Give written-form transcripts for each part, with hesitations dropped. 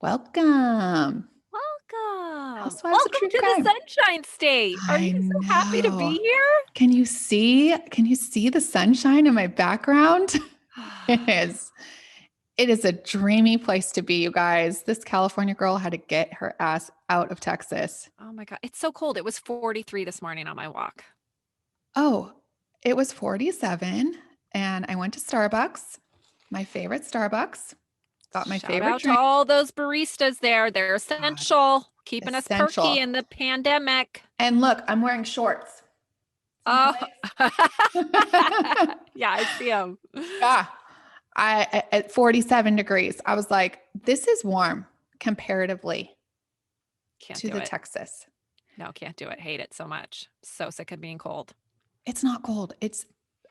Welcome. Welcome. Housewives of Welcome True to the Crime. Sunshine State. Are I you so happy to know. be here? Can you see the sunshine in my background? It is. It is a dreamy place to be, you guys. This California girl had to get her ass out of Texas. Oh my God. It's so cold. It was 43 this morning on my walk. Oh, it was 47 and I went to Starbucks, my favorite Starbucks. Got my Shout favorite out to drink. all those baristas there. They're God, essential, keeping us perky essential. in the pandemic. And look, I'm wearing shorts. See my Oh, legs? yeah, I see them. Yeah. At 47 degrees, I was like, this is warm comparatively Can't to do the it. Texas. No, can't do it. Hate it so much. So sick of being cold. It's not cold. It's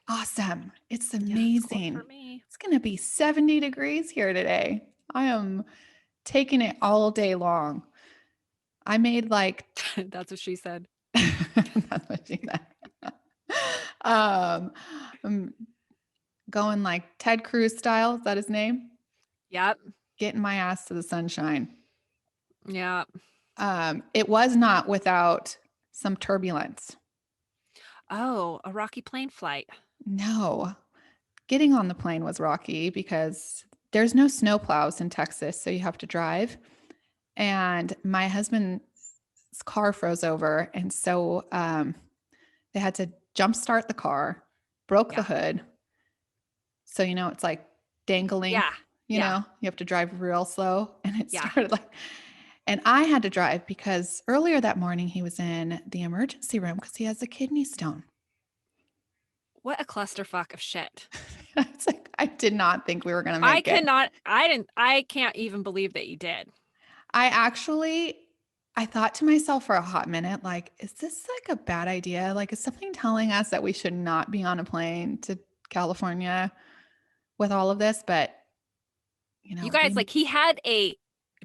awesome. It's Yeah, it's cold for amazing. me. It's going to be 70 degrees here today. I am taking it all day long. I made like, That's what she said. that's what she said. I'm going like Ted Cruz style. Is that his name? Yep. Getting my ass to the sunshine. Yeah. It was not without some turbulence. Oh, a rocky plane flight. No, getting on the plane was rocky because there's no snow plows in Texas, so you have to drive. And my husband's car froze over, and so they had to jumpstart the car, broke the Yeah. hood. So it's like dangling. Yeah. Yeah. You have to drive real slow, and it Yeah. started like. And I had to drive because earlier that morning he was in the emergency room because he has a kidney stone. What a clusterfuck of shit. It's like, I did not think we were going to I make it. I can't even believe that you did. I thought to myself for a hot minute, like, is this like a bad idea? Like, is something telling us that we should not be on a plane to California with all of this? But, You guys, we, like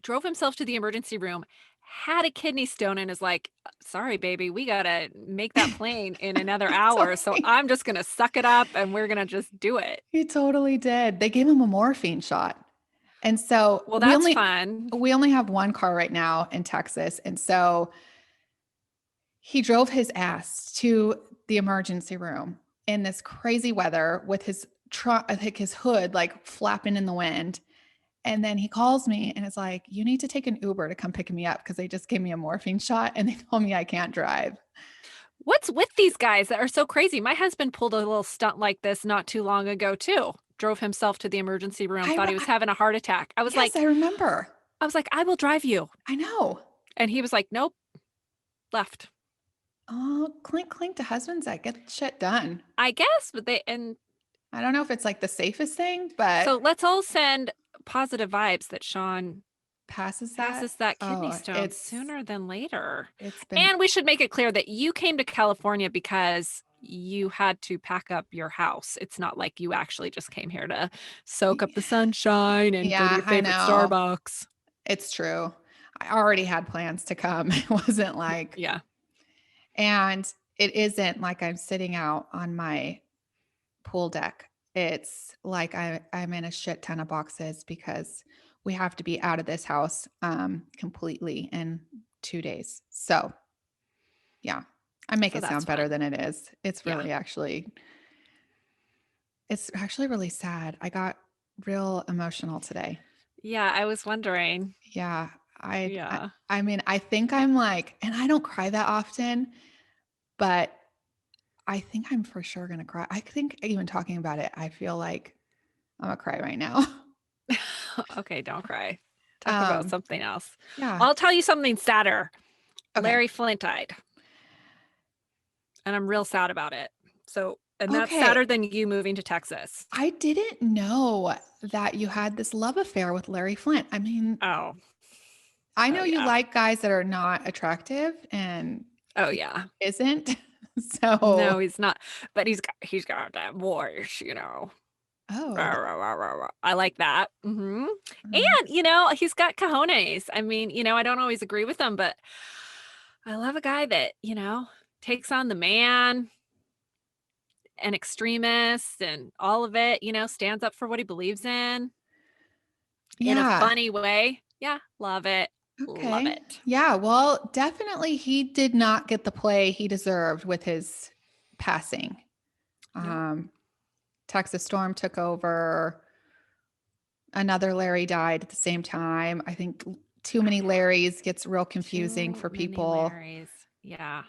drove himself to the emergency room, had a kidney stone, and is like, sorry, baby, we gotta make that plane in another hour. So totally, I'm just gonna suck it up and we're gonna just do it. he totally did. They gave him a morphine shot. And so Well, that's fun. we only have one car right now in Texas. And so he drove his ass to the emergency room in this crazy weather with his truck, I think his hood like flapping in the wind. And then he calls me and is like, you need to take an Uber to come pick me up because they just gave me a morphine shot and they told me I can't drive. What's with these guys that are so crazy? My husband pulled a little stunt like this not too long ago, too. Drove himself to the emergency room, thought he was having a heart attack. Yes, I remember. I will drive you. I know. And he was like, nope, left. Oh, clink, clink to husbands that get shit done. I guess, I don't know if it's like the safest thing, but so let's all send positive vibes that Sean passes that. passes that kidney Oh, stone sooner than later. it's been And we should make it clear that you came to California because you had to pack up your house. It's not like you actually just came here to soak up the sunshine and go to Yeah, your I favorite know. Starbucks. It's true. I already had plans to come. It wasn't like, Yeah. and it isn't like I'm sitting out on my pool deck. It's like I'm in a shit ton of boxes because we have to be out of this house completely in 2 days. So yeah, I make So it that's sound better fun. than it is. Yeah. It's actually really sad. I got real emotional today. Yeah. I was wondering. Yeah. Yeah. I mean, I think I'm like, and I don't cry that often, but I think I'm for sure going to cry. I think even talking about it, I feel like I'm going to cry right now. Okay. Don't cry. Talk about Um, something else. yeah. I'll tell you something sadder. Okay. Larry Flint died, and I'm real sad about it. So, and that's Okay. sadder than you moving to Texas. I didn't know that you had this love affair with Larry Flint. I mean, Oh, I oh know you yeah. like guys that are not attractive and Oh he yeah. isn't. No, So, he's not. But he's got that voice. oh, Rah, rah, rah, rah, rah. I like that. And mm, he's got cojones. I mean, I don't always agree with him, but I love a guy that takes on the man and extremists and all of it. Stands up for what he believes in a yeah. funny way. Yeah, love it. Love Okay. it. Yeah. Well, definitely he did not get the play he deserved with his passing. Nope. Um, Texas Storm took over. Another Larry died at the same time. I think too many Larrys gets real confusing Too for many people. Larrys. Yeah.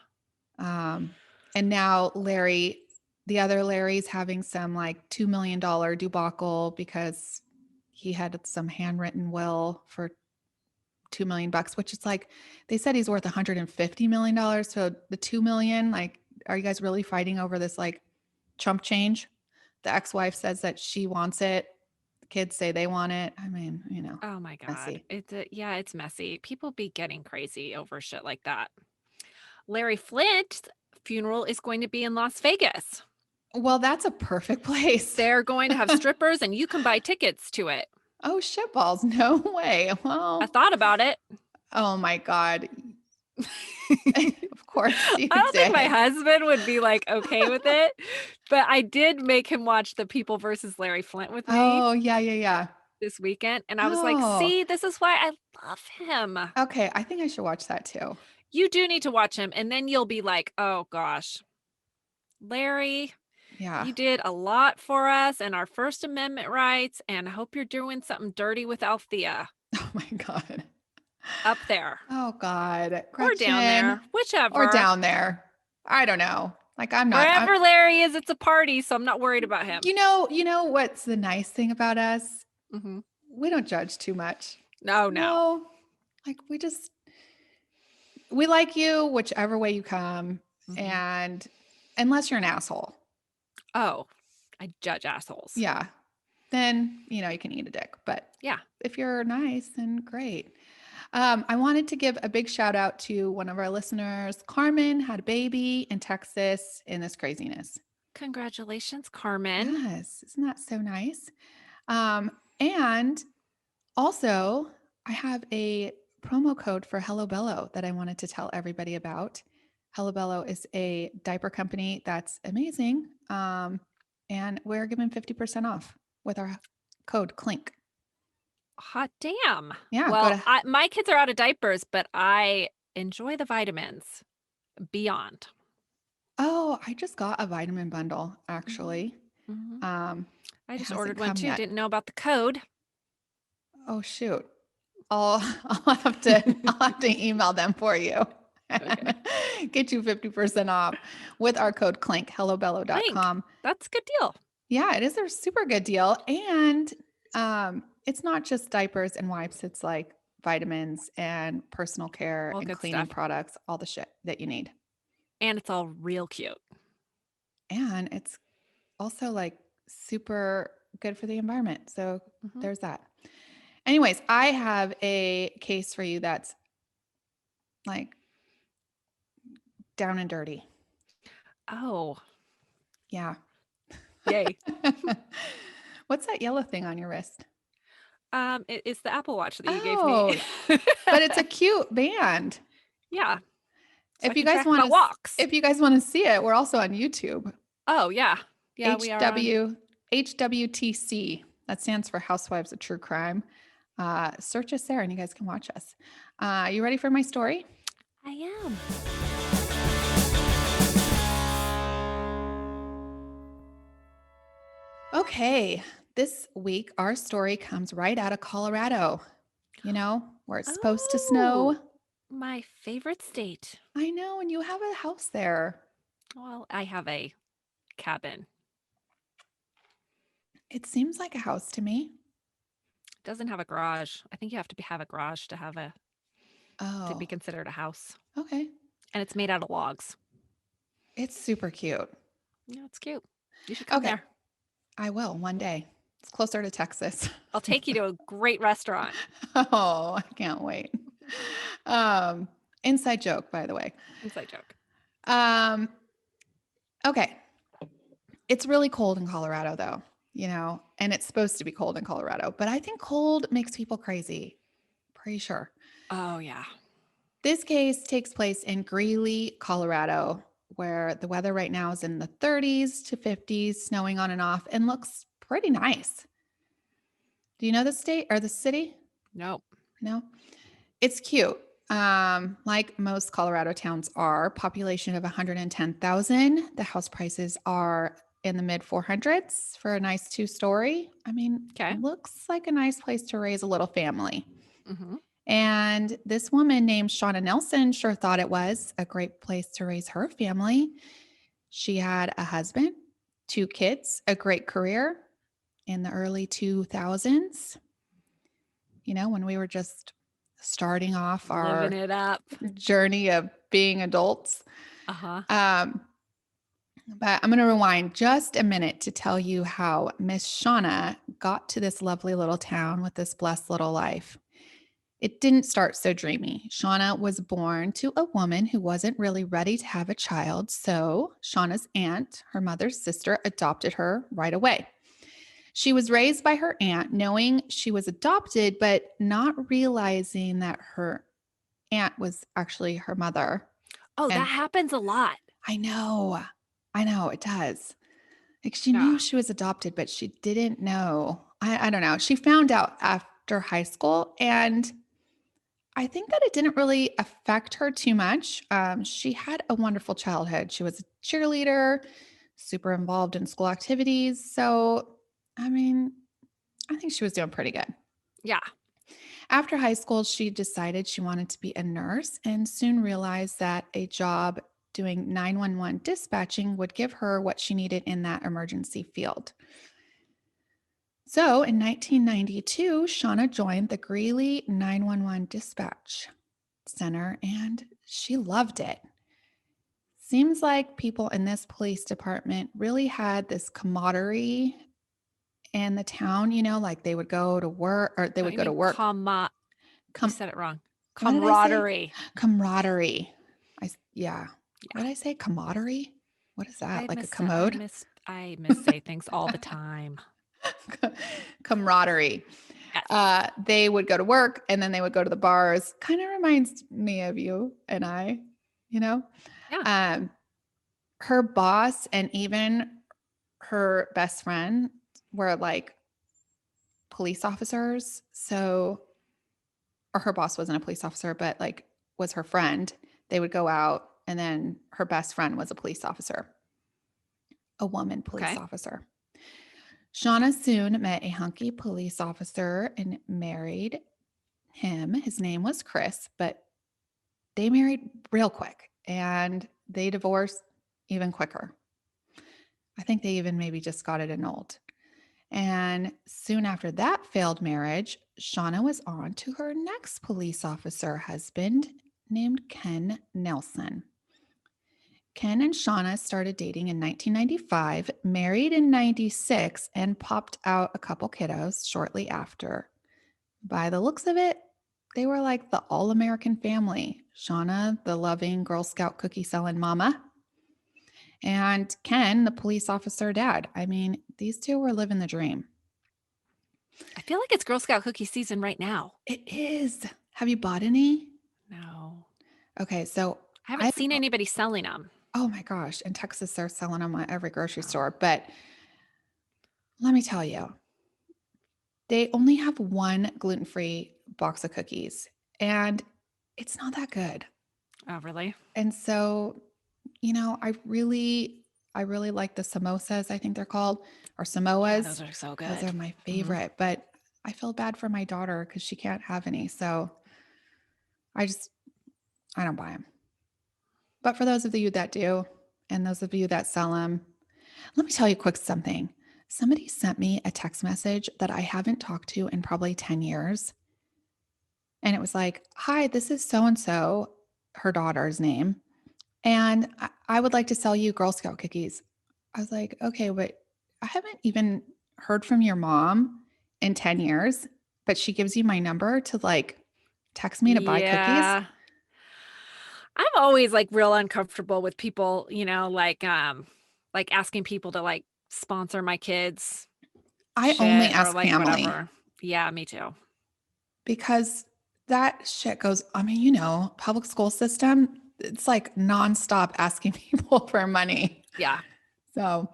Um, and now the other Larry's having some like $2 million debacle because he had some handwritten will for 2 million bucks, which is like, they said he's worth $150 million. So the 2 million, like, are you guys really fighting over this like chump change? The ex-wife says that she wants it. The kids say they want it. I mean, Oh my God. messy. It's messy. People be getting crazy over shit like that. Larry Flint's funeral is going to be in Las Vegas. Well, that's a perfect place. They're going to have strippers and you can buy tickets to it. Oh, shitballs. No way. I Well, thought about it. oh my God. Of course you I don't think my did. husband would be like okay with it, but I did make him watch the People versus Larry Flint with me Oh, yeah, yeah, yeah. this weekend. And I was like, Oh, see, this is why I love him. okay. I think I should watch that too. You do need to watch him. And then you'll be like, oh gosh, Larry, Yeah. you did a lot for us and our First Amendment rights. And I hope you're doing something dirty with Althea Oh my God. up there Oh God. or down there, Gretchen or whichever. down there. I don't know. Like Wherever Larry is, it's a party. So I'm not worried about him. you know what's the nice thing about us? Hmm. We don't judge too much. No, no. No. Like we like you whichever way you come. Hmm. And unless you're an asshole. Oh, I judge assholes. Yeah. Then, you can eat a dick. But Yeah. if you're nice, then great. I wanted to give a big shout out to one of our listeners. Carmen had a baby in Texas in this craziness. Congratulations, Carmen. Yes. Isn't that so nice? And also, I have a promo code for Hello Bello that I wanted to tell everybody about. Hello Bello is a diaper company that's amazing. And we're giving 50% off with our code CLINK. Hot damn. Yeah, go Well, to my kids are out of diapers, but I enjoy the vitamins beyond. Oh, I just got a vitamin bundle Hmm. actually. Hmm. Um, I it just hasn't ordered one come too. yet. Didn't know about the code. Oh shoot. I'll have to email them for you. Okay. Get you 50% off with our code CLINK, Link. hellobello.com. That's a good deal. Yeah, it is a super good deal. And it's not just diapers and wipes, it's like vitamins and personal care All and good cleaning stuff. products, all the shit that you need. And it's all real cute. And it's also like super good for the environment. So Hmm. there's that. Anyways, I have a case for you that's like down and dirty. Oh, Yeah. yay. What's that yellow thing on your wrist? It's the Apple Watch that you gave me. Oh, but it's a cute band. Yeah. So I If you can guys track want my to walks. if you guys want to see it, we're also on YouTube. Oh, yeah. Yeah, we are on. HWTC. That stands for Housewives of True Crime. Search us there and you guys can watch us. You ready for my story? I am. Okay. This week, our story comes right out of Colorado, where it's supposed to snow. Oh, my favorite state. I know, and you have a house there. Well, I have a cabin. It seems like a house to me. Doesn't have a garage. I think you have to have a garage to have to be Oh, considered a house. okay. And it's made out of logs. It's super cute. Yeah, it's cute. You should come Okay. there. I will one day. It's closer to Texas. I'll take you to a great restaurant. Oh, I can't wait. Inside joke, by the way. Inside joke. Um, okay. It's really cold in Colorado, though, and it's supposed to be cold in Colorado, but I think cold makes people crazy. Pretty sure. Oh, yeah. This case takes place in Greeley, Colorado, where the weather right now is in the 30s to 50s, snowing on and off, and looks pretty nice. Do you know the state or the city? Nope. No, it's cute. Like most Colorado towns are, population of 110,000. The house prices are in the mid 400s for a nice 2-story. I mean, Okay. looks like a nice place to raise a little family. Mm-hmm. And this woman named Shawna Nelson sure thought it was a great place to raise her family. She had a husband, 2 kids, a great career in the early 2000s, when we were just starting off Living our it up. journey of being adults. Uh-huh. Um, but I'm going to rewind just a minute to tell you how Miss Shauna got to this lovely little town with this blessed little life. It didn't start so dreamy. Shauna was born to a woman who wasn't really ready to have a child. So Shauna's aunt, her mother's sister, adopted her right away. She was raised by her aunt, knowing she was adopted, but not realizing that her aunt was actually her mother. Oh, that And happens a lot. I know, it does. Like she Yeah. knew she was adopted, but she didn't know. I don't know. She found out after high school, and I think that it didn't really affect her too much. She had a wonderful childhood. She was a cheerleader, super involved in school activities. So, I mean, I think she was doing pretty good. Yeah. After high school, she decided she wanted to be a nurse and soon realized that a job doing 911 dispatching would give her what she needed in that emergency field. So in 1992, Shauna joined the Greeley 911 Dispatch Center and she loved it. Seems like people in this police department really had this camaraderie in the town, like they would go to work or they Don't would you go to mean work. you Com- said it wrong. what did I say? Camaraderie. Camaraderie. Yeah. What Yeah. did I say? Camaraderie? What is that? I Like a miss I commode? miss I miss say things all the time. Camaraderie. Yes. They would go to work and then they would go to the bars. Kind of reminds me of you and I, you know? Yeah. Um, her boss and even her best friend were like police officers. So, or her boss wasn't a police officer, but like was her friend. They would go out and then her best friend was a police officer, a woman police Okay. officer. Shauna soon met a hunky police officer and married him. His name was Chris, but they married real quick and they divorced even quicker. I think they even maybe just got it annulled. And soon after that failed marriage, Shauna was on to her next police officer husband named Ken Nelson. Ken and Shauna started dating in 1995, married in 96, and popped out a couple kiddos shortly after. By the looks of it, they were like the all American family. Shauna, the loving Girl Scout cookie selling mama, and Ken, the police officer dad. I mean, these two were living the dream. I feel like it's Girl Scout cookie season right now. It is. Have you bought any? No. Okay, so I haven't I, seen anybody selling them. oh my gosh, in Texas, they're selling them at every grocery store. But let me tell you, they only have one gluten free box of cookies, and it's not that good. Oh, really? And so, I really like the samosas, I think they're called, or Yeah, Samoas. those are so Those good. are my Mhm. favorite, but I feel bad for my daughter because she can't have any. So I just, I don't buy them. But for those of you that do, and those of you that sell them, let me tell you quick something. Somebody sent me a text message that I haven't talked to in probably 10 years. And it was like, hi, this is so and so, her daughter's name. And I would like to sell you Girl Scout cookies. I was like, okay, but I haven't even heard from your mom in 10 years, but she gives you my number to like text me to buy cookies. Yeah. I'm always like real uncomfortable with people, like asking people to like sponsor my kids I only shit or ask like family whatever. Yeah, me too. because that shit goes, I mean, public school system, it's like nonstop asking people for money. Yeah. So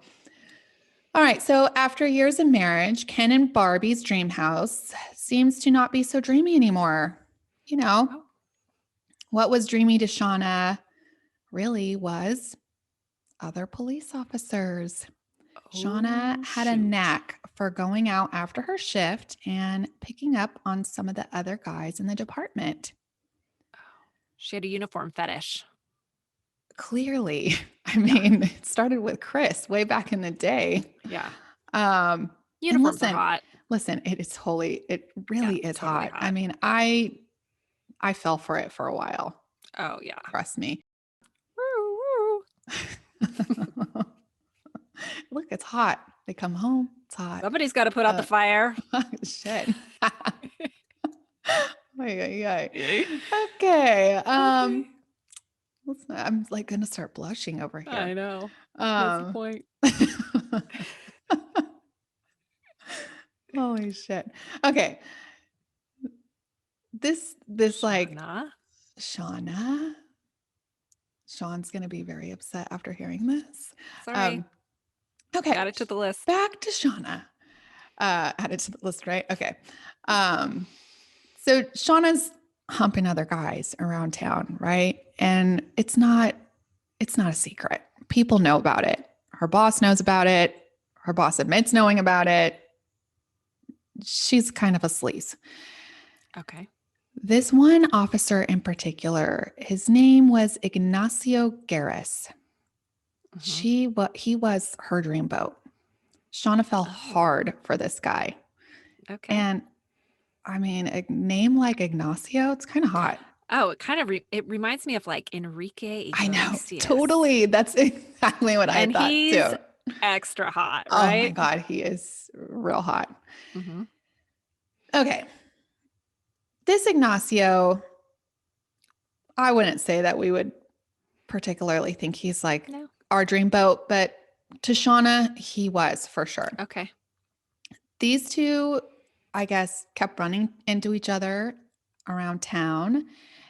All right. So after years of marriage, Ken and Barbie's dream house seems to not be so dreamy anymore. You know, Oh, what was dreamy to Shawna really was other police officers. Shawna had a shoot. knack for going out after her shift and picking up on some of the other guys in the department. She had a uniform fetish. Clearly, I Yeah. mean, it started with Chris way back in the day. Yeah. And Uniforms are hot. listen, it Yeah, really is totally hot. I hot. mean, I fell for it for a while. Oh, yeah. Trust me. Woo, woo. Look, it's hot. They come home, it's hot. Somebody's got to put out the fire. Shit. Okay. I'm like gonna start blushing over here. I know. What's the point? Holy shit. Okay. This like Shawna? Shawna. Sean's gonna be very upset after hearing this. Sorry. Okay. Add it to the list. Back to Shawna. Add it to the list, right? Okay. So Shauna's humping other guys around town, right? And it's not a secret. People know about it. Her boss knows about it. Her boss admits knowing about it. She's kind of a sleaze. Okay. This one officer in particular, his name was Ignacio Garraus. He was her dreamboat. Shawna fell hard for this guy. Okay. And I mean, a name like Ignacio, it's kind of hot. Oh, it kind of it reminds me of like Enrique Iglesias. I know, totally. That's exactly what I thought he's too. Extra hot, Oh my right? God, he is real hot. Mm-hmm. Okay. This Ignacio, I wouldn't say that we would particularly think he's like our dreamboat, but to Shawna, he was for sure. Okay. These two, I guess, kept running into each other around town,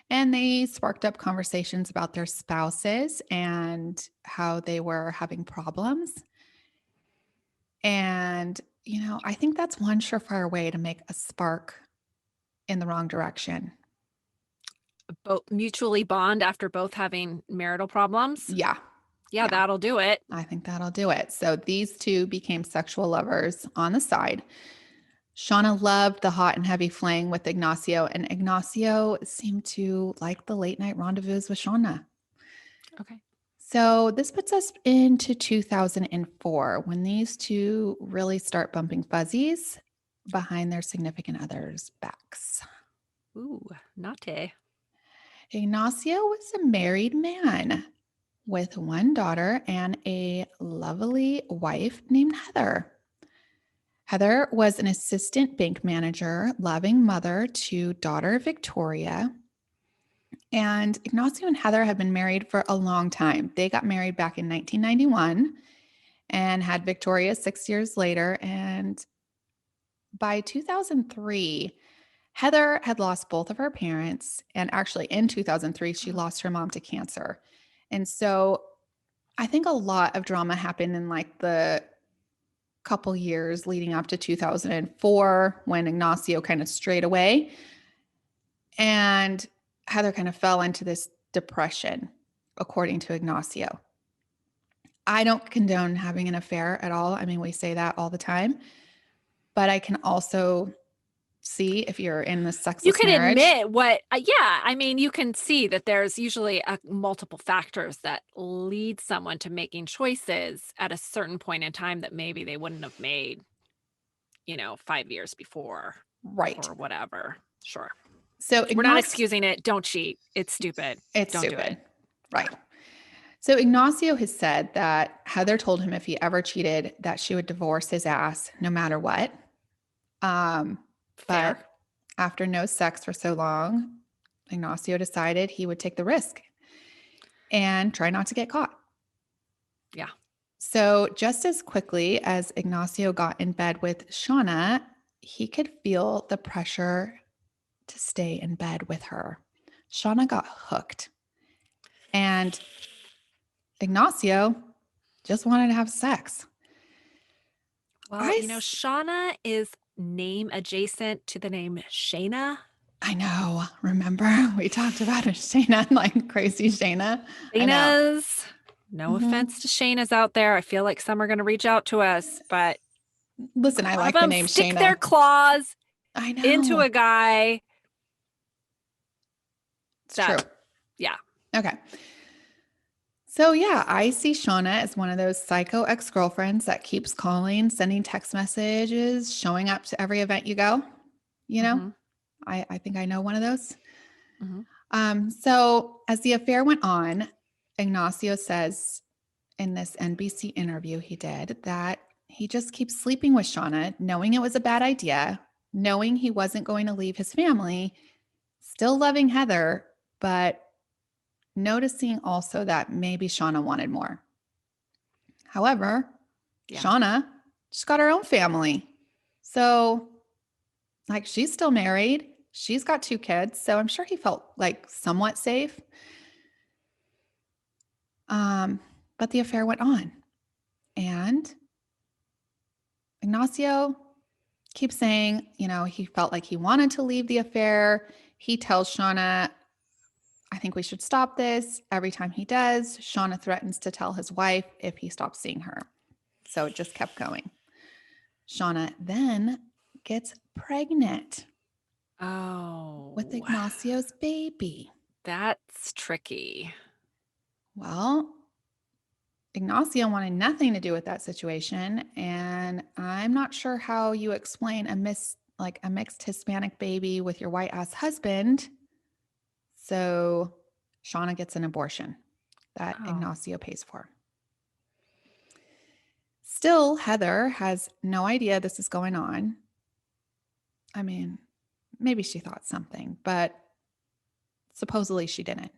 and they sparked up conversations about their spouses and how they were having problems. And, you know, I think that's one surefire way to make a spark in the wrong direction. Both mutually bond after both having marital problems. Yeah. Yeah, that'll do it. I think that'll do it. So these two became sexual lovers on the side. Shawna loved the hot and heavy fling with Ignacio, and Ignacio seemed to like the late night rendezvous with Shawna. Okay. So this puts us into 2004 when these two really start bumping fuzzies behind their significant others' backs. Ooh, naughty. Ignacio was a married man with one daughter and a lovely wife named Heather. Heather was an assistant bank manager, loving mother to daughter Victoria. And Ignacio and Heather had been married for a long time. They got married back in 1991 and had Victoria 6 years later. And by 2003, Heather had lost both of her parents. And actually, in 2003, she lost her mom to cancer. And so I think a lot of drama happened in like the couple years leading up to 2004 when Ignacio kind of strayed away. And Heather kind of fell into this depression, according to Ignacio. I don't condone having an affair at all. I mean, we say that all the time. But I can also see if you're in this sexless You can marriage. admit what, I mean, you can see that there's usually multiple factors that lead someone to making choices at a certain point in time that maybe they wouldn't have made, 5 years before. Right. Or whatever. Sure. So we're not excusing it. Don't cheat. It's stupid. It's Don't stupid. do it. Right. So Ignacio has said that Heather told him if he ever cheated that she would divorce his ass no matter what. But after no sex for so long, Ignacio decided he would take the risk and try not to get caught. Yeah. So just as quickly as Ignacio got in bed with Shawna, he could feel the pressure to stay in bed with her. Shawna got hooked. And Ignacio just wanted to have sex. Well, Shawna is name adjacent to the name Shayna. I know. Remember, we talked about it, Shayna, like crazy Shayna. I know. Shayna's. No Mhm. offense to Shayna's out there. I feel like some are going to reach out to us, but Listen, a I lot of like the them name stick their Shayna. claws I into know. a guy It's true. that, yeah. Okay. So yeah, I see Shawna as one of those psycho ex-girlfriends that keeps calling, sending text messages, showing up to every event you go. You know, Mm-hmm. I think I know one of those. Mm-hmm. So as the affair went on, Ignacio says in this NBC interview he did that he just keeps sleeping with Shawna, knowing it was a bad idea, knowing he wasn't going to leave his family, still loving Heather, but noticing also that maybe Shawna wanted more. However, Yeah. Shawna just got her own family. So, like, she's still married. She's got 2 kids. So I'm sure he felt like somewhat safe. But the affair went on. And Ignacio keeps saying, he felt like he wanted to leave the affair. He tells Shawna, I think we should stop this. Every time he does, Shawna threatens to tell his wife if he stops seeing her. So it just kept going. Shawna then gets pregnant with Oh, Ignacio's baby. that's tricky. Well, Ignacio wanted nothing to do with that situation, and I'm not sure how you explain a mixed Hispanic baby with your white ass husband. So Shawna gets an abortion that Oh, Ignacio pays for. Still, Heather has no idea this is going on. I mean, maybe she thought something, but supposedly she didn't.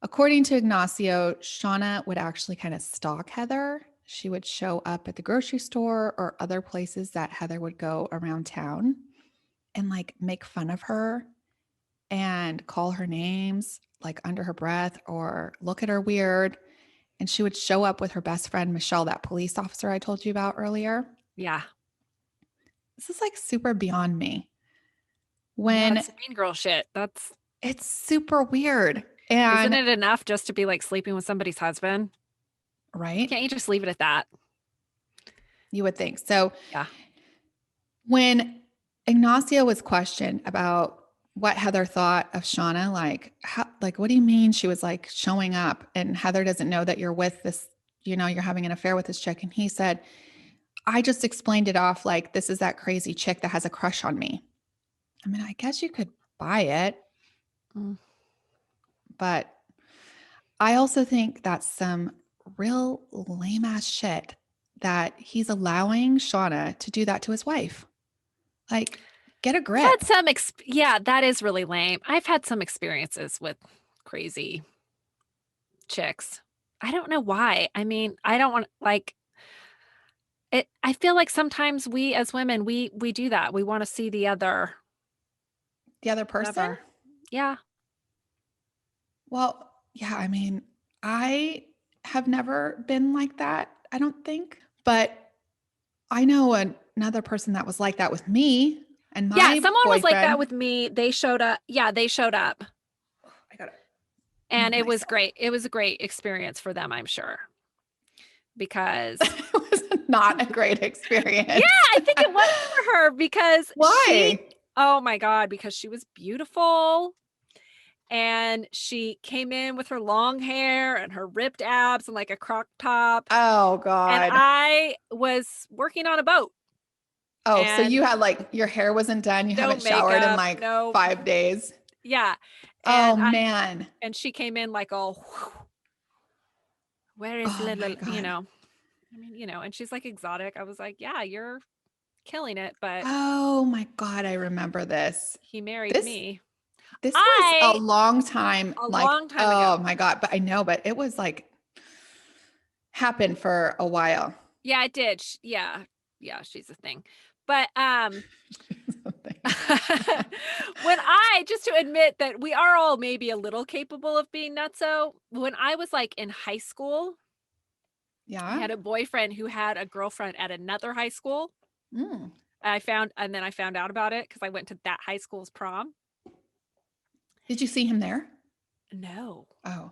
According to Ignacio, Shawna would actually kind of stalk Heather. She would show up at the grocery store or other places that Heather would go around town and like make fun of her and call her names like under her breath or look at her weird. And she would show up with her best friend, Michelle, that police officer I told you about earlier. yeah. This is like super beyond me. Yeah, When it's mean girl shit. it's super weird. Isn't And it enough just to be like sleeping with somebody's husband? right, Can't you just leave it at that? you would think. So Yeah. when Ignacio was questioned about what Heather thought of Shawna, what do you mean she was like showing up and Heather doesn't know that you're with this, you're having an affair with this chick? And he said, I just explained it off like this is that crazy chick that has a crush on me. I mean, I guess you could buy it, Mm. but I also think that's some real lame ass shit that he's allowing Shawna to do that to his wife. Like, get a I've had grip. some, yeah, that is really lame. I've had some experiences with crazy chicks. I don't know why. I mean, I don't want like it. I feel like sometimes we as women, we do that. We want to see the other The other person. whatever. Yeah. Well, yeah, I mean, I have never been like that, I don't think. But I know another person that was like that with me and Yeah, my someone was like that boyfriend. with me. They showed up. Yeah, they showed up. I gotta And mute it was myself. great. It was a great experience for them, I'm sure. Because It was not a great yeah, experience. I think it was for her because Why? oh my God, because she was beautiful and she came in with her long hair and her ripped abs and like a crop top. Oh And God. I was working on a boat Oh, so and you had like your hair wasn't done. You no haven't showered in makeup, like no, 5 days. yeah. Oh And man. she came in like, oh, where is Oh my little, God. I mean, and she's like exotic. I was like, yeah, you're killing it, but Oh my God. I remember this. he married This me. This was a I long time, a like, long time oh ago. my God, but I know, but it was like happened for a while. Yeah, it did. Yeah. Yeah, she's a thing. But when I just to admit that we are all maybe a little capable of being nutso, when I was like in high school, He Yeah. had a boyfriend who had a girlfriend at another high school. Mm. And then I found out about it because I went to that high school's prom. Did you see him there? No. Oh,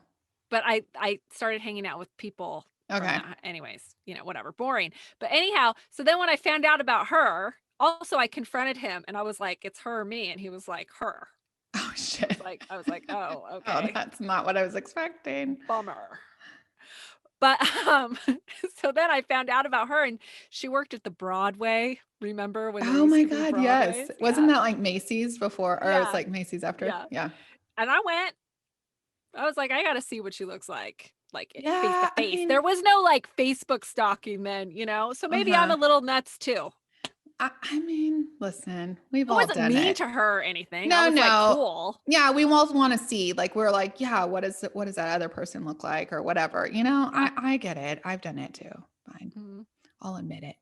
But I started hanging out with people from okay. that anyways, whatever, boring. But anyhow, so then when I found out about her, also I confronted him and I was like, "It's her or me?" And he was like, "Her." Oh, shit. I was like, "Oh, Oh, okay. that's not what I was expecting. Bummer." But so then I found out about her and she worked at the Broadway. Remember when there Oh used my to be God, yes. Broadways? Wasn't Yeah. that like Macy's before, or it's Yeah. like Macy's after? Yeah. Yeah. And I went. I was like, I gotta see what she looks like face to Yeah, I face. mean, There was no like Facebook stalking then, so maybe I'm uh-huh. a little nuts too. I mean, listen, we've I all wasn't done mean it. to her or anything. I No, was like, no. cool. Yeah, we all want to see. Like, we're like, yeah, what does that other person look like or whatever? Yeah. I get it. I've done it too. Fine. Mhm. I'll admit it.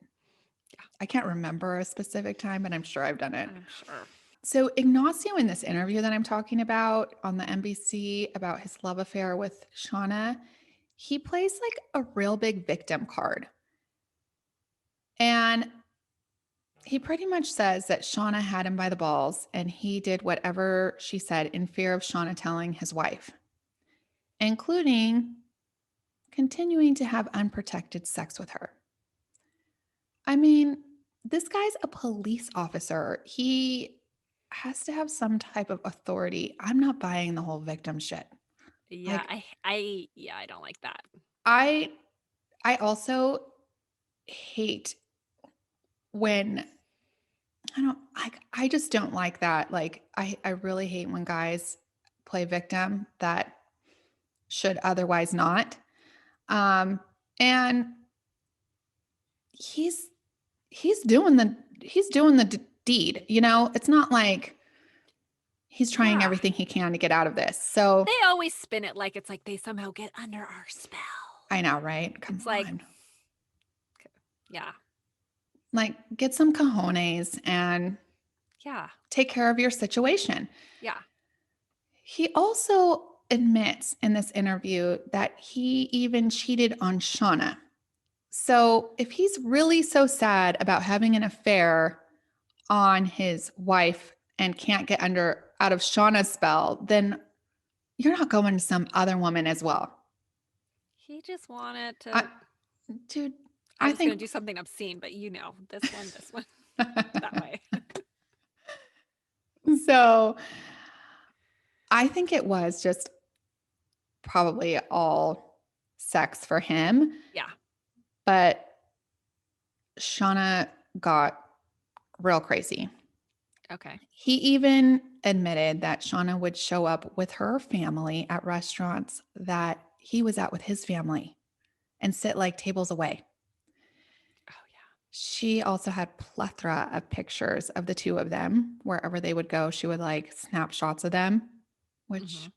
Yeah, I can't remember a specific time, but I'm sure I've done it. I'm sure. So Ignacio in this interview that I'm talking about on the NBC about his love affair with Shawna, he plays like a real big victim card. And he pretty much says that Shawna had him by the balls and he did whatever she said in fear of Shawna telling his wife, including continuing to have unprotected sex with her. I mean, this guy's a police officer. He has to have some type of authority. I'm not buying the whole victim shit. Yeah, Like I don't like that. I I also hate when I just don't like that. Like I really hate when guys play victim that should otherwise not. Um and he's he's doing the deed, It's not like he's trying Yeah. everything he can to get out of this. So, They always spin it like it's like they somehow get under our spell. I know, right? Come It's like, on. yeah. Like get some cojones and Yeah. take care of your situation. Yeah. He also admits in this interview that he even cheated on Shauna. So, if he's really so sad about having an affair on his wife and can't get out of Shauna's spell, then you're not going to some other woman as well. He just wanted I, to dude, I I was gonna think do something obscene, but this one, that way. so. I think it was just probably all sex for him, Yeah. but Shauna got real crazy. Okay. He even admitted that Shauna would show up with her family at restaurants that he was at with his family and sit like tables away. Oh yeah. She also had plethora of pictures of the two of them. Wherever they would go, she would like snap shots of them, which, Mhm.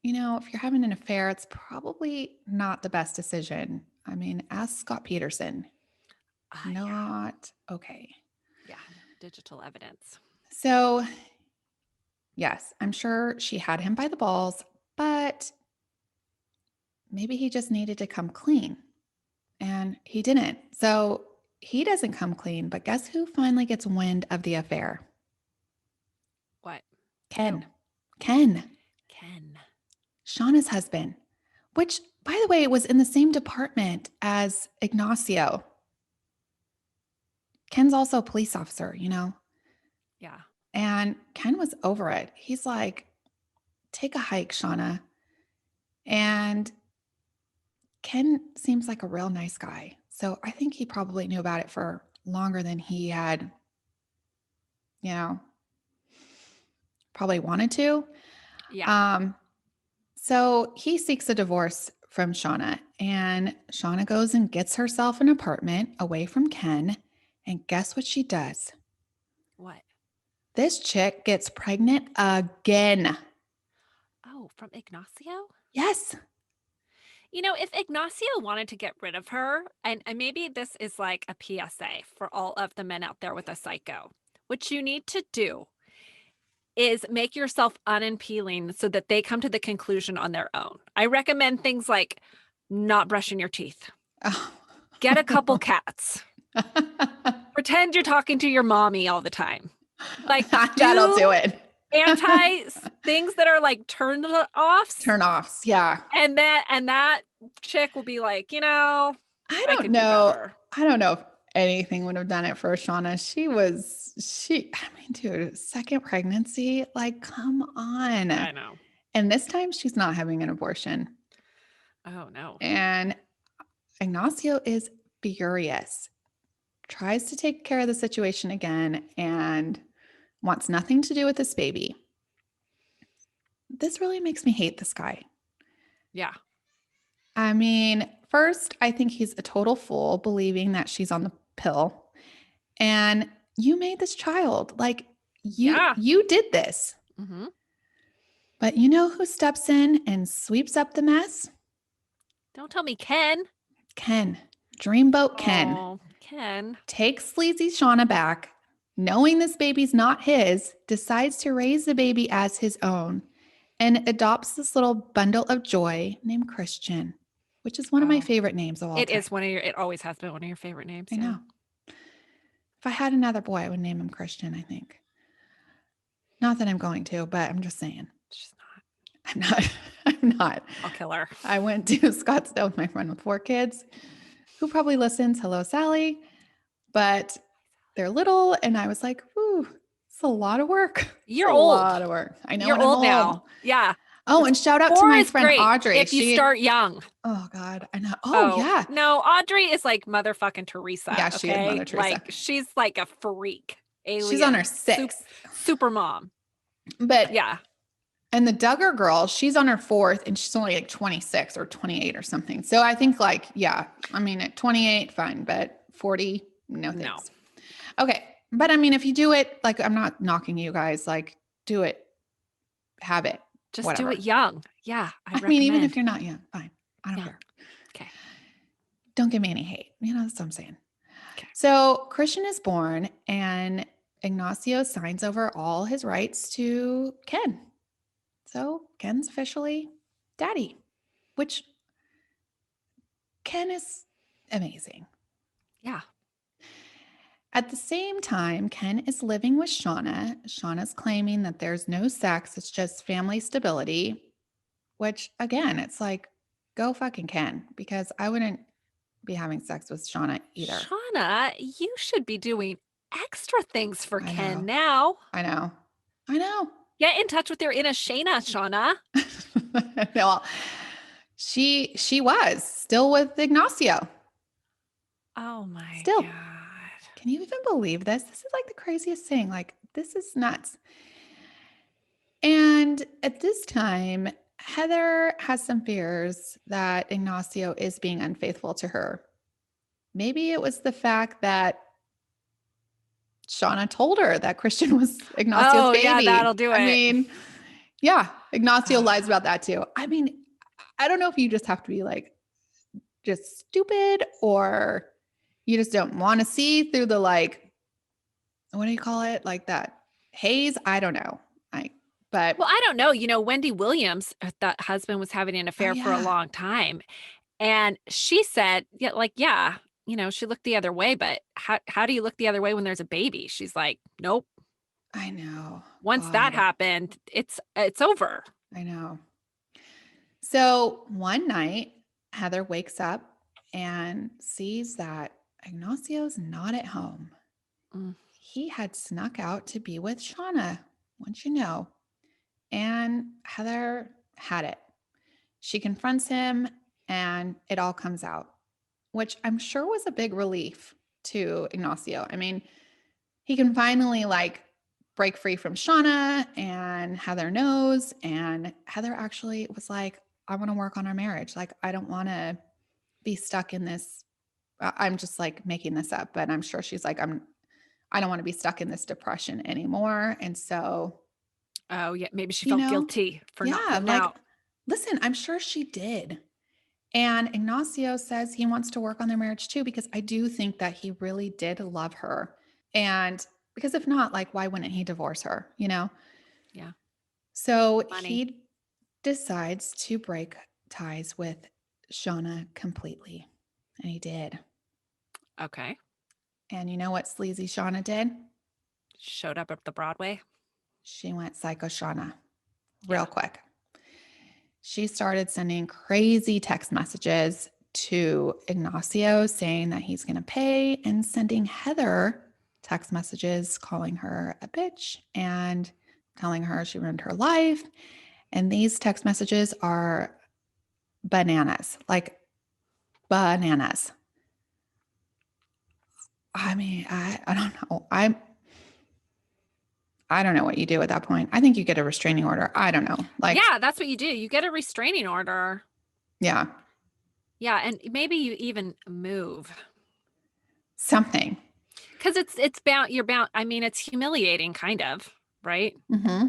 if you're having an affair, it's probably not the best decision. I mean, ask Scott Peterson. Yeah. Not okay. Yeah. Digital evidence. So, yes, I'm sure she had him by the balls, but maybe he just needed to come clean and he didn't. So, he doesn't come clean, but guess who finally gets wind of the affair? What? Who? Ken. Ken, Ken. Shauna's husband, which, by the way, was in the same department as Ignacio. Ken's also a police officer. Yeah. And Ken was over it. He's like, take a hike, Shauna. And Ken seems like a real nice guy. So I think he probably knew about it for longer than he had, you know, probably wanted to. Yeah. Um, so he seeks a divorce from Shauna, and Shauna goes and gets herself an apartment away from Ken. And guess what she does? What? This chick gets pregnant again. Oh, from Ignacio? Yes. If Ignacio wanted to get rid of her, and maybe this is like a PSA for all of the men out there with a psycho, what you need to do is make yourself unappealing so that they come to the conclusion on their own. I recommend things like not brushing your teeth. Oh. Get a couple cats. Pretend you're talking to your mommy all the time. Like, That'll do it. anti things that are like turn offs. Turn offs. Yeah. And that chick will be like, I I could do better. don't know if anything would have done it for Shawna. I mean, dude, second pregnancy, like, come on. I know. And this time she's not having an abortion. Oh, no. And Ignacio is furious, tries to take care of the situation again, and wants nothing to do with this baby. This really makes me hate this guy. Yeah. I mean, first, I think he's a total fool believing that she's on the pill. And you made this child. Like, you did this. Mm-hmm. But you know who steps in and sweeps up the mess? Don't tell me Ken. Ken. Dreamboat Ken. Oh, Ken. Takes sleazy Shawna back, knowing this baby's not his, decides to raise the baby as his own, and adopts this little bundle of joy named Christian, which is one of my favorite names of all It time. is it always has been one of your favorite names. I know. If I had another boy, I would name him Christian, I think. Not that I'm going to, but I'm just saying. She's not. I'm not. I'm not. I'll kill her. I went to Scottsdale with my friend with 4 kids who probably listens. Hello, Sally. But they're little. And I was like, ooh, it's a lot of work. You're old. A lot of work. I know. You're old now. Yeah. Oh, and shout out to my friend Audrey. If you start young. Oh, God. I know. Oh, yeah. No, Audrey is like Mother fucking Teresa. Yeah, she is Mother Teresa. Like, she's like a freak. Alien. She's on her 6th. Super mom. But yeah. And the Duggar girl, she's on her 4th and she's only like 26 or 28 or something. So I think like, yeah, I mean, at 28, fine, but 40, no thanks. No. Okay. But I mean, if you do it, like, I'm not knocking you guys, like, do it, have it. Just whatever. do it young. Yeah. I mean, even if you're not young, fine. I don't care. Okay. Don't give me any hate. That's what I'm saying. Okay. So Christian is born and Ignacio signs over all his rights to Ken. So Ken's officially daddy, which Ken is amazing. Yeah. At the same time, Ken is living with Shawna. Shawna's claiming that there's no sex. It's just family stability, which again, it's like, go fucking Ken, because I wouldn't be having sex with Shawna either. Shawna, you should be doing extra things for Ken now. I know. Get in touch with your inner Shayna, Shawna. Well, she was still with Ignacio. Oh my God. Can you even believe this? This is like the craziest thing. Like, this is nuts. And at this time, Heather has some fears that Ignacio is being unfaithful to her. Maybe it was the fact that Shawna told her that Christian was Ignacio's baby. Yeah, that'll do it. I mean, yeah, Ignacio lies about that too. I mean, I don't know if you just have to be like just stupid or you just don't want to see through the like, what do you call it? Like that haze? I don't know. Well, I don't know. Wendy Williams, that husband was having an affair for a long time. And she said, she looked the other way, but how do you look the other way when there's a baby? She's like, nope. I know. Once that happened, it's over. I know. So one night, Heather wakes up and sees that Ignacio's not at home. He had snuck out to be with Shawna, once you know. And Heather had it. She confronts him and it all comes out, which I'm sure was a big relief to Ignacio. I mean, he can finally like break free from Shawna, and Heather knows. And Heather actually was like, I want to work on our marriage. Like, I don't want to be stuck in this. I'm just like making this up, but I'm sure she's like, I don't want to be stuck in this depression anymore. And so. Oh yeah. Maybe she felt guilty for not putting out. Listen, I'm sure she did. And Ignacio says he wants to work on their marriage too, because I do think that he really did love her. And because if not, like, why wouldn't he divorce her? Yeah. So he decides to break ties with Shawna completely. And he did. Okay. And you know what sleazy Shawna did? Showed up at the Broadway. She went psycho Shawna Yeah. real quick. She started sending crazy text messages to Ignacio saying that he's going to pay, and sending Heather text messages calling her a bitch and telling her she ruined her life. And these text messages are bananas, like bananas. I mean, I don't know. I don't know what you do at that point. I think you get a restraining order. I don't know. Like, Yeah, that's what you do. You get a restraining order. yeah, Yeah, and maybe you even move. something. Because it's bound, you're bound. I mean, it's humiliating, kind of, right? Mm-hmm.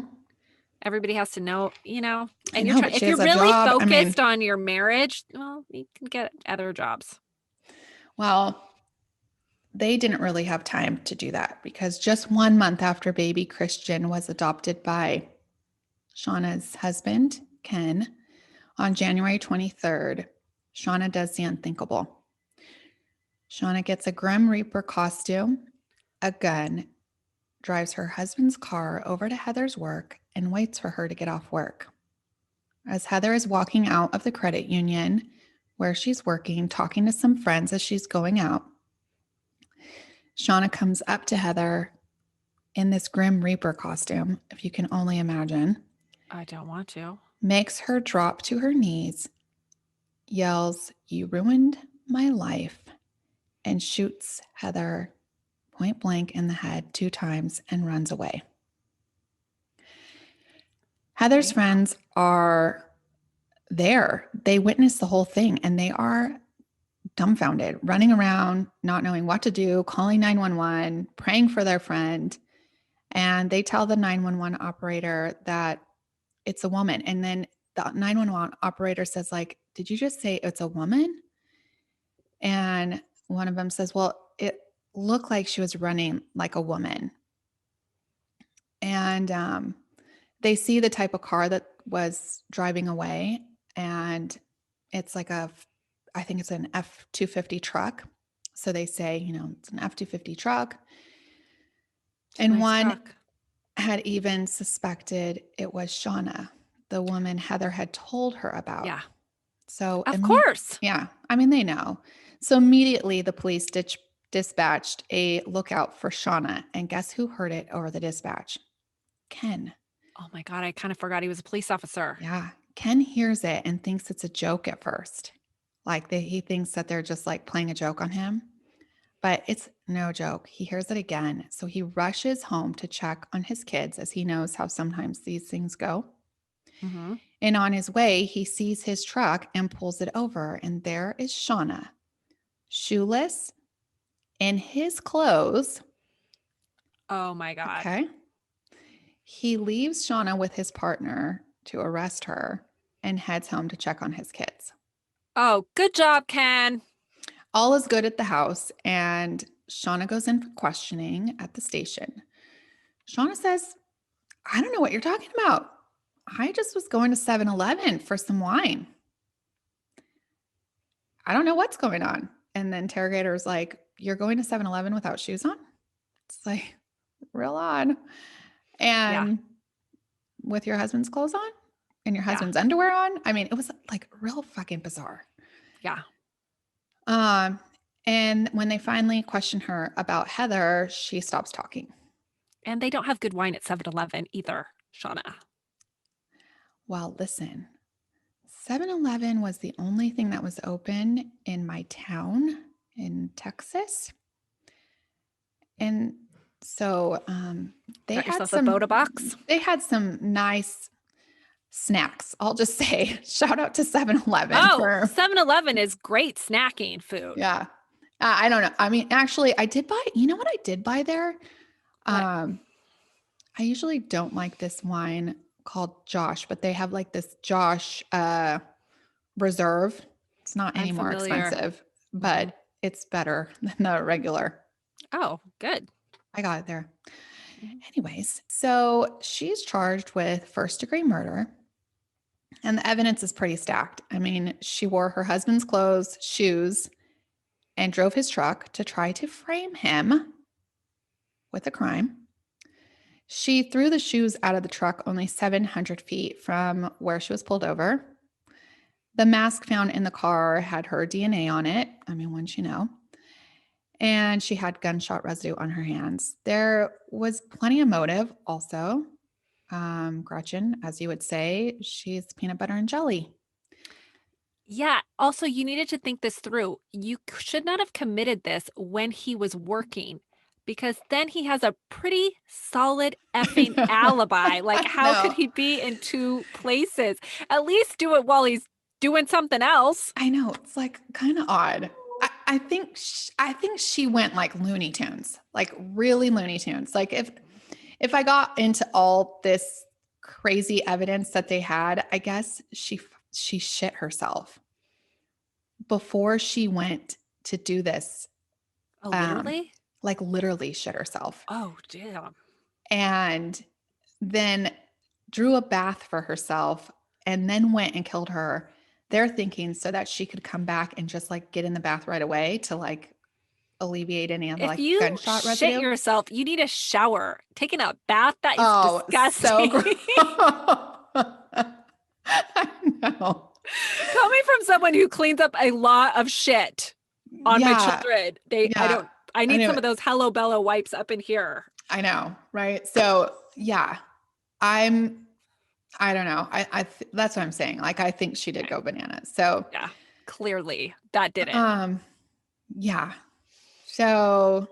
Everybody has to know, I and you're know, trying, but if she you're has a really job. I mean, focused on your marriage, well, you can get other jobs. well, they didn't really have time to do that because just 1 month after baby Christian was adopted by Shauna's husband, Ken, on January 23rd, Shawna does the unthinkable. Shawna gets a Grim Reaper costume, a gun, drives her husband's car over to Heather's work, and waits for her to get off work. As Heather is walking out of the credit union where she's working, talking to some friends as she's going out, Shawna comes up to Heather in this Grim Reaper costume, if you can only imagine, I don't want to. makes her drop to her knees, yells, "You ruined my life," and shoots Heather point blank in the head 2 times and runs away. Heather's friends are there. They witness the whole thing and they are dumbfounded, running around, not knowing what to do, calling 911, praying for their friend. And they tell the 911 operator that it's a woman. And then the 911 operator says, like, "Did you just say it's a woman?" And one of them says, "Well, it looked like she was running like a woman." And they see the type of car that was driving away. And it's like I think it's an F-250 truck. So they say, it's an F-250 truck. And Nice one truck. had even suspected it was Shawna, the woman Heather had told her about. Yeah. So, Of course. yeah, I mean, they know. So immediately the police dispatched a lookout for Shawna. And guess who heard it over the dispatch? Ken. Oh my God, I kind of forgot he was a police officer. Yeah. Ken hears it and thinks it's a joke at first. Like he thinks that they're just like playing a joke on him. But it's no joke. He hears it again. So he rushes home to check on his kids, as he knows how sometimes these things go. Mm-hmm. And on his way, he sees his truck and pulls it over. And there is Shawna, shoeless, in his clothes. Oh my God. Okay. He leaves Shawna with his partner to arrest her and heads home to check on his kids. Oh, good job, Ken. All is good at the house, and Shawna goes in for questioning at the station. Shawna says, "I don't know what you're talking about. I just was going to 7-Eleven for some wine. I don't know what's going on." And the interrogator is like, "You're going to 7-Eleven without shoes on?" It's like, real odd. And with your husband's clothes on and your husband's underwear on. I mean, it was like real fucking bizarre. Yeah. And when they finally question her about Heather, she stops talking. And they don't have good wine at 7-Eleven either, Shawna. Well, listen, 7-Eleven was the only thing that was open in my town in Texas. And so they Got had yourself a Boda box? They had some nice snacks. I'll just say, shout out to 7-Eleven. Oh, 7-Eleven is great snacking food. Yeah. I don't know. I mean, actually, I did buy, you know what I did buy there? What? I usually don't like this wine called Josh, but they have like this Josh Reserve. It's not any more Unfamiliar. expensive, but it's better than the regular. Oh, good. I got it there. Anyways, so she's charged with first-degree murder, And the evidence is pretty stacked. I mean, she wore her husband's clothes, shoes, and drove his truck to try to frame him with a crime. She threw the shoes out of the truck only 700 feet from where she was pulled over. The mask found in the car had her DNA on it. I mean, wouldn't you know? And she had gunshot residue on her hands. There was plenty of motive also. Gretchen, as you would say, she's peanut butter and jelly. Yeah. Also, you needed to think this through. You should not have committed this when he was working because then he has a pretty solid I effing know. alibi. Like, I how could know. he be in two places? At least do it while he's doing something else. I know. It's like kind of odd. I think she went like Looney Tunes, like really Looney Tunes. Like if I got into all this crazy evidence that they had, I guess she shit herself before she went to do this. Oh, Um, literally? like literally shit herself, Oh, damn. and then drew a bath for herself, and then went and killed her. They're thinking so that she could come back and just like get in the bath right away to like alleviate any of the If like you gunshot shit residue. yourself, you need a shower. Taking a bath, that is Oh, so disgusting. gross. I know. Coming from someone who cleans up a lot of shit on my Yeah. children, Yeah. I need some Anyway, of those Hello Bella wipes up in here. I know, right? So yeah, I'm I don't know. That's what I'm saying. Like I think she did Okay. go bananas. So Yeah, clearly that did it. um yeah. So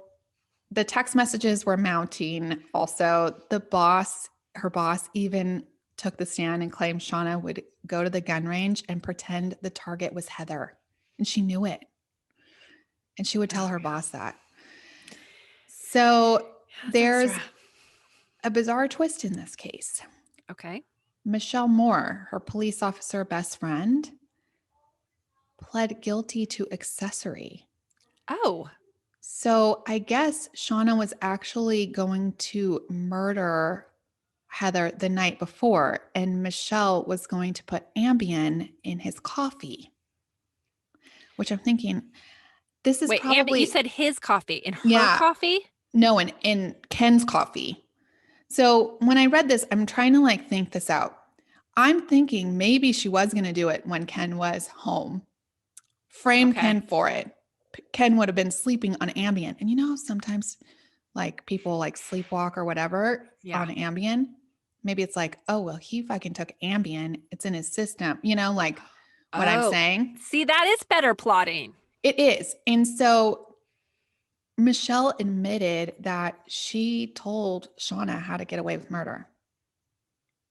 the text messages were mounting. Also, her boss even took the stand and claimed Shawna would go to the gun range and pretend the target was Heather. And she knew it. And she would tell Oh, her yeah. boss that. So That's there's extra. a bizarre twist in this case. Okay. Michelle Moore, her police officer best friend, pled guilty to accessory. Oh, So I guess Shawna was actually going to murder Heather the night before, and Michelle was going to put Ambien in his coffee, which I'm thinking, this is wait, Amber, you probably, said his coffee in her yeah, coffee? no, in Ken's coffee. So when I read this, I'm trying to like think this out. I'm thinking maybe she was going to do it when Ken was home, frame Okay. Ken for it. Ken would have been sleeping on Ambien. And you know, sometimes like people like sleepwalk or whatever Yeah. on Ambien. Maybe it's like, oh, well, he fucking took Ambien. It's in his system, like what I'm Oh, saying. see, that is better plotting. It is. And so Michelle admitted that she told Shawna how to get away with murder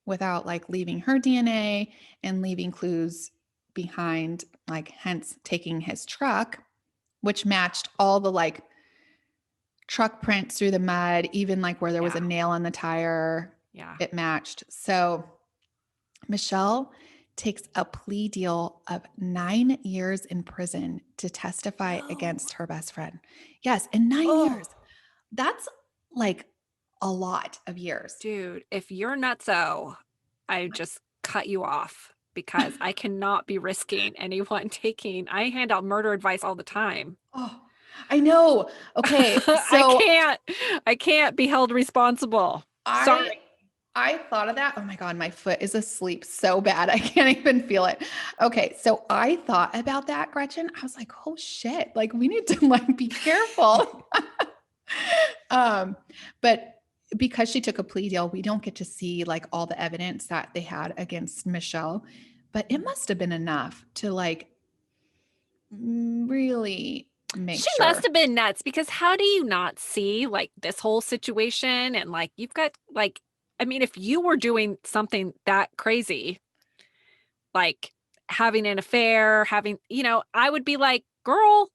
without like leaving her DNA and leaving clues behind, like hence taking his truck, which matched all the like truck prints through the mud, even like where there was a Yeah. nail on the tire, Yeah. it matched. So Michelle takes a plea deal of 9 years in prison to testify No. against her best friend. Yes, in 9 years. Oh, That's like a lot of years. dude, if you're nutso, I just cut you off because I cannot be risking anyone taking. I hand out murder advice all the time. Oh, I know. Okay, I so can't. I can't be held responsible. I Sorry. I thought of that. Oh my God, my foot is asleep so bad. I can't even feel it. Okay, so I thought about that, Gretchen. I was like, oh shit, like we need to like be careful. um, but because she took a plea deal, we don't get to see like all the evidence that they had against Michelle, but it must have been enough to like really make She must sure. have been nuts because how do you not see like this whole situation and like you've got like I mean if you were doing something that crazy like having an affair, having, I would be like, "Girl,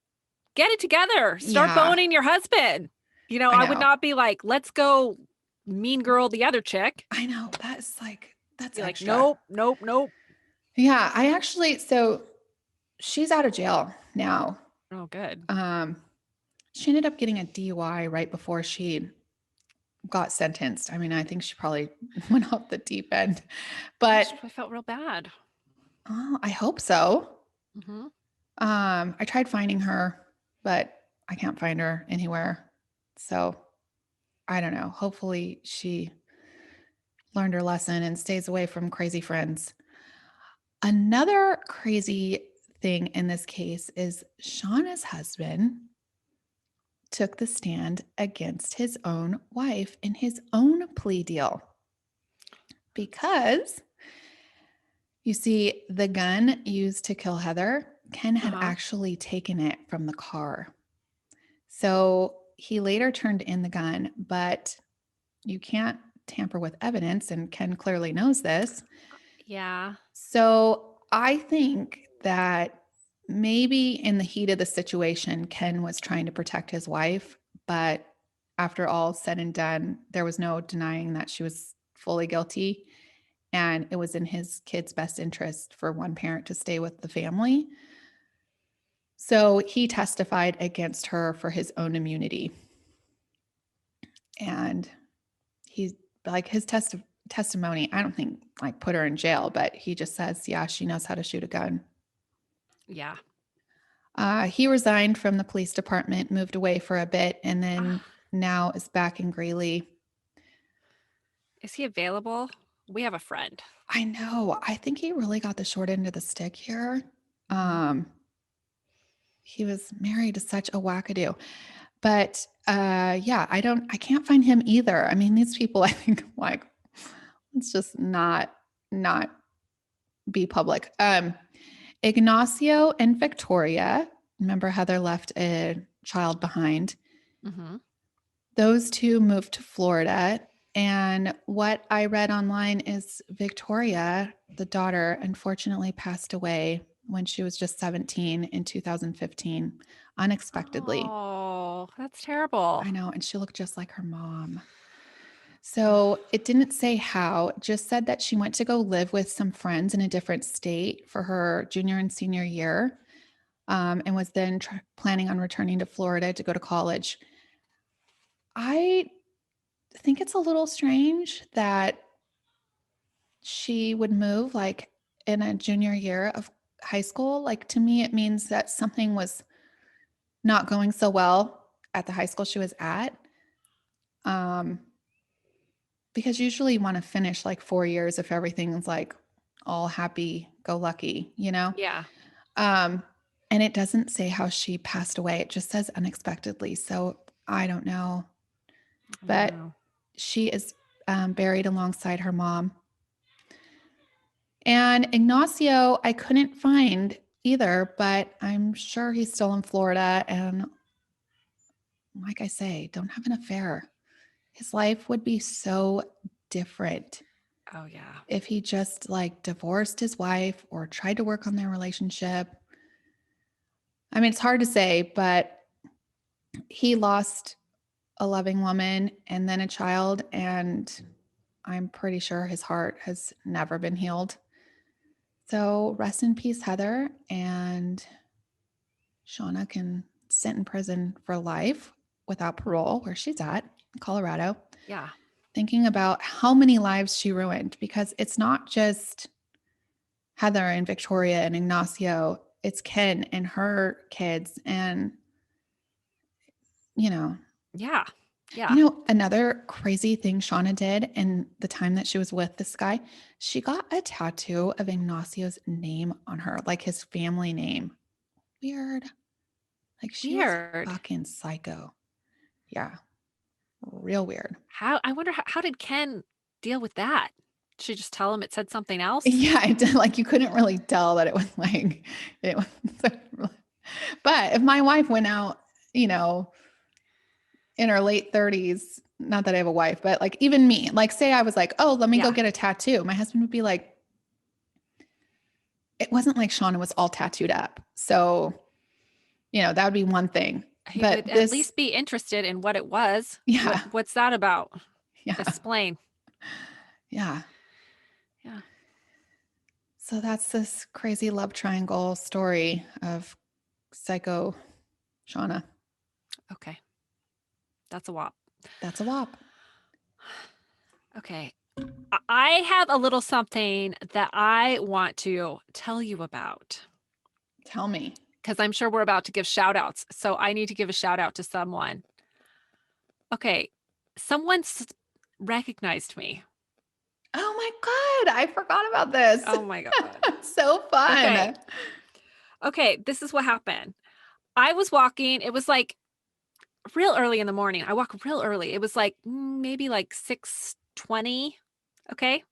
get it together. Start Yeah, boning your husband." I I would know. not be like, "Let's go mean girl the other chick." I know. That's like, that's Be like, extra. "Nope, nope, nope." Yeah, I actually, so she's out of jail now. Oh, good. Um, she ended up getting a DUI right before she got sentenced. I mean, I think she probably went off the deep end, Yeah, but she probably felt real bad. I hope so. Hmm. I tried finding her, but I can't find her anywhere. So I don't know. Hopefully she learned her lesson and stays away from crazy friends. Another crazy thing in this case is Shauna's husband took the stand against his own wife in his own plea deal because you see, the gun used to kill Heather, Ken had Uh-huh. actually taken it from the car. So he later turned in the gun, but you can't tamper with evidence, and Ken clearly knows this. Yeah. So I think that maybe in the heat of the situation, Ken was trying to protect his wife, but after all said and done, there was no denying that she was fully guilty. And it was in his kid's best interest for one parent to stay with the family. So he testified against her for his own immunity. And he's like his testimony, I don't think like put her in jail, but he just says, yeah, she knows how to shoot a gun. Yeah. He resigned from the police department, moved away for a bit, and then Ah, now is back in Greeley. is he available? We have a friend. I know. I think he really got the short end of the stick here. Hmm. Um, he was married to such a wackadoo. But yeah, I can't find him either. I mean, these people, I think, like, let's just not be public. Ignacio and Victoria, remember Heather left a child behind. Hmm. Those two moved to Florida. And what I read online is Victoria, the daughter, unfortunately passed away when she was just 17 in 2015, unexpectedly. Oh, that's terrible. I know. And she looked just like her mom. So it didn't say how, it just said that she went to go live with some friends in a different state for her junior and senior year, and was then planning on returning to Florida to go to college. I think it's a little strange that she would move like in a junior year of high school. Like to me, it means that something was not going so well at the high school she was at. Um, because usually you want to finish like 4 years if everything's like all happy go lucky, you know? Yeah. Um, and it doesn't say how she passed away. It just says unexpectedly. So I don't know. But Wow. she is buried alongside her mom. And Ignacio, I couldn't find either, but I'm sure he's still in Florida. And like I say, don't have an affair. His life would be so different Oh, yeah. if he just like divorced his wife or tried to work on their relationship. I mean, it's hard to say, but he lost a loving woman and then a child, and I'm pretty sure his heart has never been healed. So rest in peace, Heather, and Shawna can sit in prison for life without parole, where she's at in Colorado. Yeah. Thinking about how many lives she ruined, because it's not just Heather and Victoria and Ignacio, it's Ken and her kids. And, you know, Yeah. Yeah. another crazy thing Shawna did in the time that she was with this guy, she got a tattoo of Ignacio's name on her, like his family name. Weird. Like she was Weird. fucking psycho. Yeah, real weird. How I wonder how did Ken deal with that? Did she just tell him it said something else? Yeah, it did, like you couldn't really tell that it was like it was. But if my wife went out, you know, in her late 30s, not that I have a wife, but like even me, like say I was like, oh, let me go Yeah. get a tattoo. My husband would be like, it wasn't like Shawna was all tattooed up. So, that would be one thing. He would But at this, least be interested in what it was. yeah, What's that about? yeah, Explain. yeah. Yeah. So that's this crazy love triangle story of psycho Shawna. Okay. That's a wop. That's a wop. Okay. I have a little something that I want to tell you about Tell me. because I'm sure we're about to give shout outs. So I need to give a shout out to someone. Okay. Someone recognized me. Oh my God, I forgot about this. Oh my God. So Okay. fun. Okay. This is what happened. I was walking. It was like real early in the morning. I walk real early. It was like maybe like 6:20. Okay.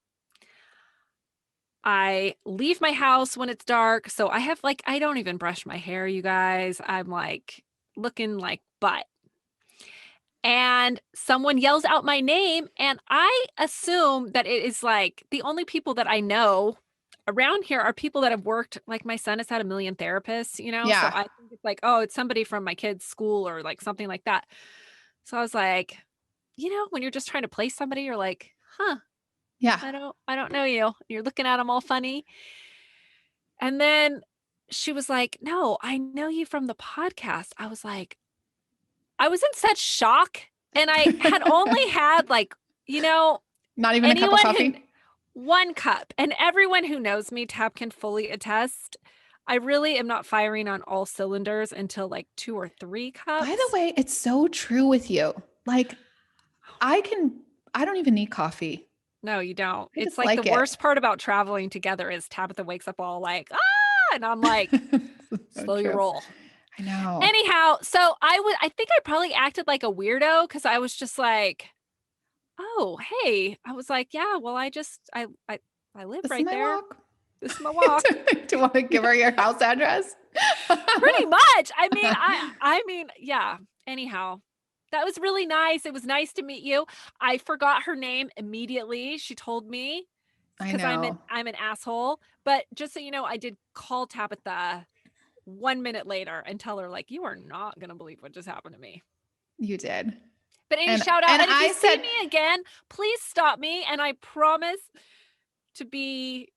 I leave my house when it's dark. So I have like, I don't even brush my hair, you guys. I'm like looking like butt. And someone yells out my name. And I assume that it is like the only people that I know around here are people that have worked. Like my son has had a million therapists, you know? So Yeah. I think it's like, oh, it's somebody from my kid's school or like something like that. So I was like, when you're just trying to place somebody, you're like, huh, Yeah. I don't know you. You're looking at them all funny. And then she was like, "No, I know you from the podcast." I was like, I was in such shock. And I had only had like, you know, Not even a cup of anyone who coffee. one cup and everyone who knows me, Tab can fully attest. I really am not firing on all cylinders until like 2 or 3 By the cups. way, it's so true with you. Like, I don't even need coffee. No, you don't. I It's just like the like it. worst part about traveling together is Tabitha wakes up all like, ah, and I'm like, So slow your true. roll. I know. Anyhow, so I think I probably acted like a weirdo because I was just like, oh, hey. I was like, yeah, well, I live This is right my there. walk. This is my walk. Do you want to give her your house address? Pretty much. I mean, yeah. Anyhow, that was really nice. It was nice to meet you. I forgot her name immediately. She told me I because I'm an know. I'm an asshole. But just so you know, I did call Tabitha 1 minute later and tell her like, you are not gonna believe what just happened to me. You did. But any And shout out, and and if you I see said me again, please stop me, and I promise to be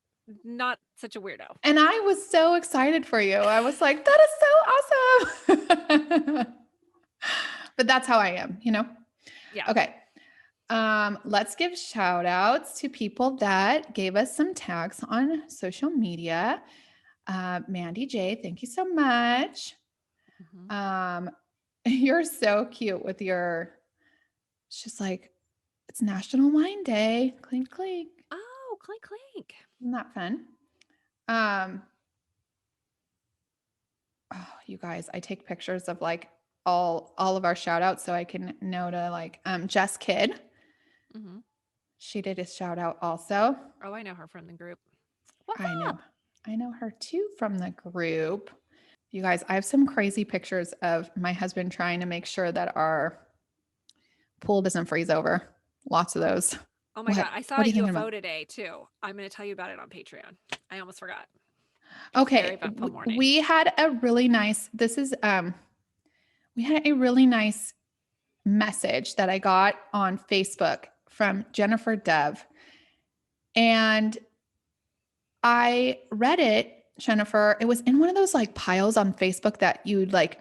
not such a weirdo. and I was so excited for you. I was like, that is so awesome. But that's how I am, you know? Yeah. Okay. Let's give shout outs to people that gave us some tags on social media. Mandy J, thank you so much. Mhm. You're so cute with your, she's like, it's National Wine Day. Clink, clink. Oh, clink clink. Isn't that fun? Um, oh, you guys, I take pictures of like all of our shout outs so I can know to like Jess Kidd. Hmm. She did a shout out also. Oh, I know her from the group. What's I know. up? I know her too from the group. You guys, I have some crazy pictures of my husband trying to make sure that our pool doesn't freeze over. Lots of those. Oh my What? God. I saw What a are you thinking about? UFO today too. I'm going to tell you about it on Patreon. I almost forgot. Very Okay, eventful morning. we had a really nice. We had a really nice message that I got on Facebook from Jennifer Dove, and I read it, Jennifer. It was in one of those like piles on Facebook that you'd like.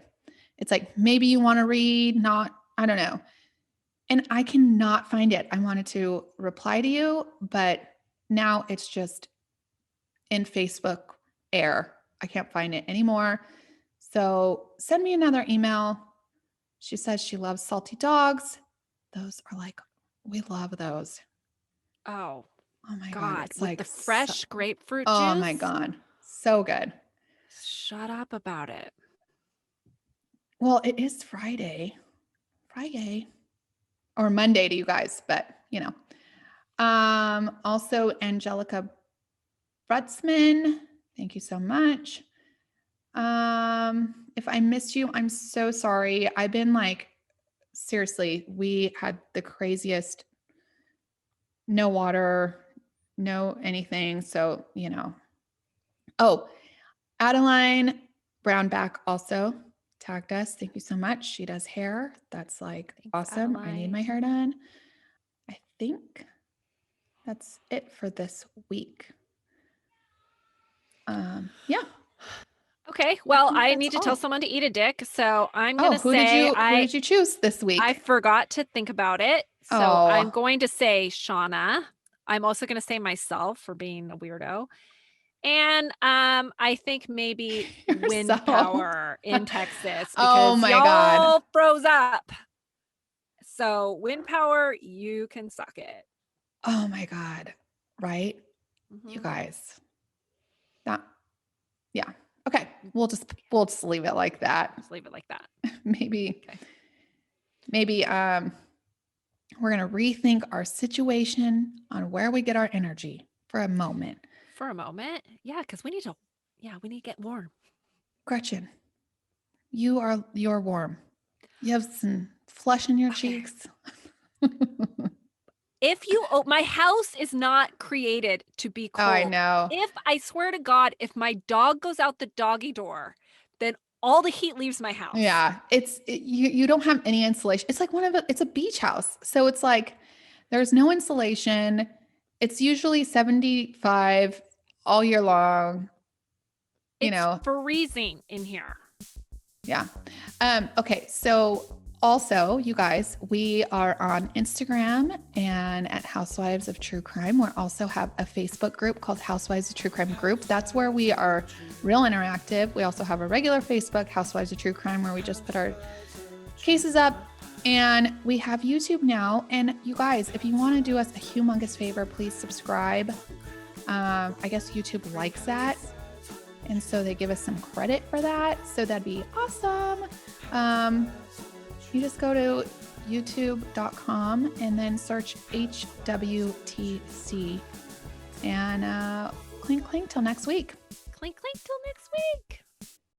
It's like maybe you want to read, not. I don't know. And I cannot find it. I wanted to reply to you, but now it's just in Facebook air. I can't find it anymore. So send me another email. She says she loves salty dogs. Those are like, we love those. Oh Oh my God. God. It's With like, the fresh grapefruit oh juice. my God. So good. Shut up about it. Well, it is Friday or Monday to you guys, but you know. Also Angelica Brutzman, thank you so much. If I missed you, I'm so sorry. I've been like, seriously, we had the craziest, no water, no anything. So, you know. Oh, Adeline Brownback also tagged us. Thank you so much. She does hair. That's like Thanks, awesome. I need Adeline. my hair done. I think that's it for this week. Yeah. Okay. Well, think I that's need to tell all. someone to eat a dick. So I'm Oh, gonna who did say you choose this I week? forgot to think about it. So I'm Oh, going to say Shawna. I'm also going to say myself for being a weirdo. And I think maybe you're so. wind power in Texas Oh because my God. y'all froze up. So wind power, you can suck it. Oh my God. Right? You Mhm. guys. That, yeah. Okay. We'll just leave it like that. Just leave it like that. Maybe, Okay. maybe we're gonna rethink our situation on where we get our energy for a moment. For a moment. Yeah, because we need to get warm. Gretchen, you're warm. You have some flush in your Okay. cheeks. My house is not created to be Oh, I cold. know. If I swear to God, if my dog goes out the doggy door, then all the heat leaves my house. Yeah, you don't have any insulation. It's like it's a beach house. So it's like there's no insulation. It's usually 75 all year long, you It's know. freezing in here. Yeah. Okay, so also, you guys, we are on Instagram and at Housewives of True Crime. We also have a Facebook group called Housewives of True Crime Group. That's where we are real interactive. We also have a regular Facebook, Housewives of True Crime, where we just put our cases up. And we have YouTube now. And you guys, if you want to do us a humongous favor, please subscribe. I guess YouTube likes that. And so they give us some credit for that. So that'd be awesome. You just go to youtube.com and then search HWTC. And clink, clink till next week. Clink, clink till next week.